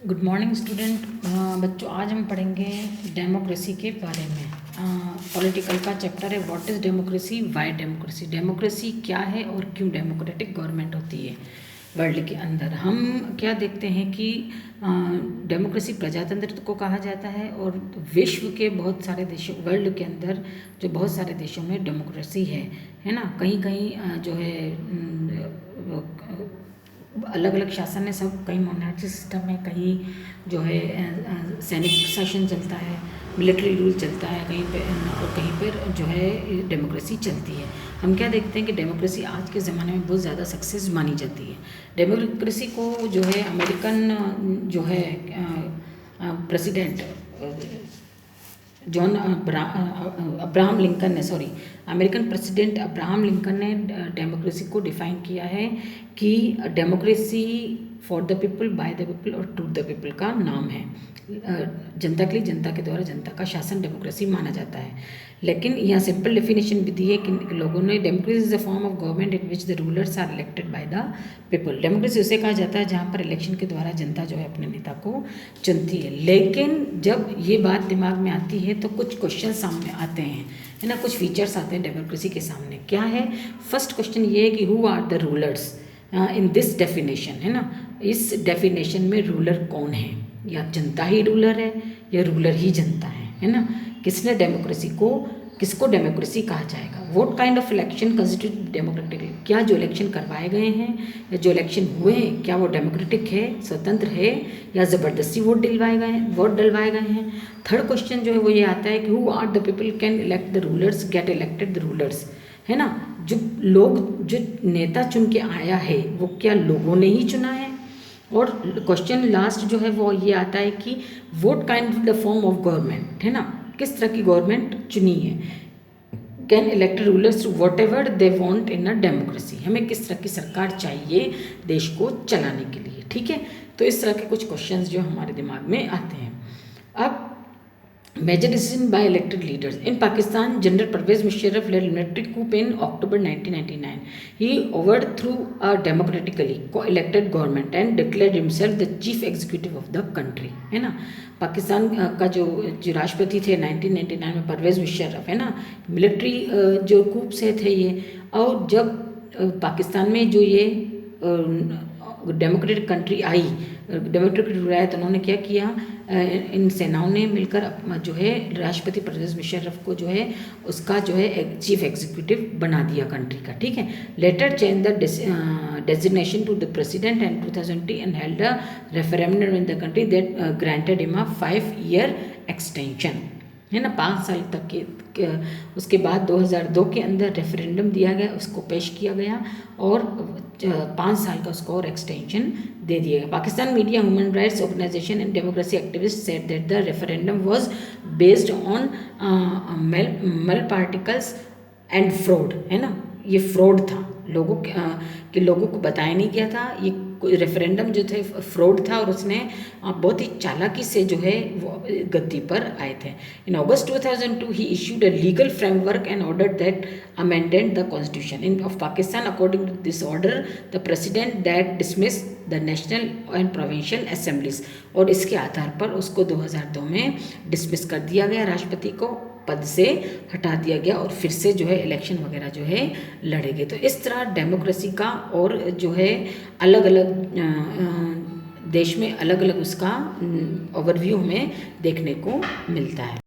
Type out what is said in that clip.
Good morning student. बच्चों, आज हम पढ़ेंगे डेमोक्रेसी के बारे में। पॉलिटिकल का चैप्टर है what is democracy, why democracy. Democracy क्या है और क्यों डेमोक्रेटिक गवर्नमेंट होती है वर्ल्ड के अंदर। हम क्या देखते हैं कि डेमोक्रेसी प्रजातंत्र को कहा जाता है और विश्व के बहुत सारे देशों, वर्ल्ड के अंदर जो बहुत सारे देशों में डेमोक्रेसी है ना। कहीं कहीं जो है अलग अलग शासन है, सब कहीं मोनार्ची सिस्टम है, कहीं जो है सैनिक शासन चलता है, मिलिट्री रूल चलता है कहीं पे, और कहीं पर जो है डेमोक्रेसी चलती है। हम क्या देखते हैं कि डेमोक्रेसी आज के ज़माने में बहुत ज़्यादा सक्सेस मानी जाती है। डेमोक्रेसी को जो है अमेरिकन जो है प्रेसिडेंट अब्राहम लिंकन ने, अमेरिकन प्रेसिडेंट अब्राहम लिंकन ने डेमोक्रेसी को डिफाइन किया है कि democracy for the people, bye the people और टू द पीपल का नाम है। जनता के लिए, जनता के द्वारा जनता का शासन डेमोक्रेसी माना जाता है। लेकिन यहाँ सिंपल डेफिनेशन भी दी है कि लोगों ने, democracy is a form of government in which the rulers are elected by the people. Democracy उसे कहा जाता है जहाँ पर इलेक्शन के द्वारा जनता जो है अपने नेता को चुनती है। लेकिन जब ये बात दिमाग में आती है तो कुछ क्वेश्चन सामने आते हैं, है ना, कुछ फीचर्स आते हैं डेमोक्रेसी के सामने। क्या है? फर्स्ट क्वेश्चन ये है कि who are the rulers in this definition, है ना। इस डेफिनेशन में रूलर कौन है? या जनता ही रूलर है या रूलर ही जनता है ना। किसने डेमोक्रेसी को, किसको डेमोक्रेसी कहा जाएगा? Vote kind of election constitute democratic. क्या जो इलेक्शन करवाए गए हैं या जो इलेक्शन हुए हैं, क्या वो डेमोक्रेटिक है, स्वतंत्र है, या ज़बरदस्ती वोट डलवाए गए हैं? थर्ड क्वेश्चन जो है वो ये आता है कि who are the people can elect the rulers, get elected the rulers, है ना। जो लोग, जो नेता चुन के आया है वो क्या लोगों ने ही चुना है? और क्वेश्चन लास्ट जो है वो ये आता है कि vote kind the form of government, है ना, किस तरह की गवर्नमेंट चुनी है। Can elect rulers what ever they want in a democracy. हमें किस तरह की सरकार चाहिए देश को चलाने के लिए, ठीक है। तो इस तरह के कुछ क्वेश्चंस जो हमारे दिमाग में आते हैं। अब major decision by elected leaders in Pakistan, general Pervez Musharraf led military coup in October 1999. He overthrew a democratically elected government and declared himself the chief executive of the country, है ना। पाकिस्तान का जो राष्ट्रपति थे 1999 में परवेज मुशर्रफ, है ना, मिलिट्री जो कूप से थे ये। और जब पाकिस्तान में जो ये democratic country I, democratic rule आया, तो उन्होंने क्या किया, इन सेनाओं ने मिलकर जो है राष्ट्रपति परवेज मुशर्रफ को जो है उसका जो है चीफ एग्जीक्यूटिव बना दिया कंट्री का, ठीक है। Later change the designation to the president and 2020 and held a referendum in the country that granted him a 5-year extension, है ना, 5 साल तक के। उसके बाद 2002 के अंदर रेफरेंडम दिया गया, उसको पेश किया गया और 5 साल का उसको और एक्सटेंशन दे दिया गया। Pakistan media, human rights organisation and democracy activist said that the referendum was based on malpractices and fraud, है ना। ये फ्रॉड था, लोगों को बताया नहीं गया था। ये रेफरेंडम जो थे फ्रॉड था और उसने बहुत ही चालाकी से जो है वो गद्दी पर आए थे। In August 2002 he issued a legal framework and order that amended the constitution in of Pakistan. According to this order the president that dismiss the national and provincial assemblies, और इसके आधार पर उसको 2002 में डिसमिस कर दिया गया, राष्ट्रपति को पद से हटा दिया गया और फिर से जो है इलेक्शन वगैरह जो है लड़े गए। तो इस तरह डेमोक्रेसी का और जो है अलग अलग देश में अलग अलग उसका ओवरव्यू हमें देखने को मिलता है।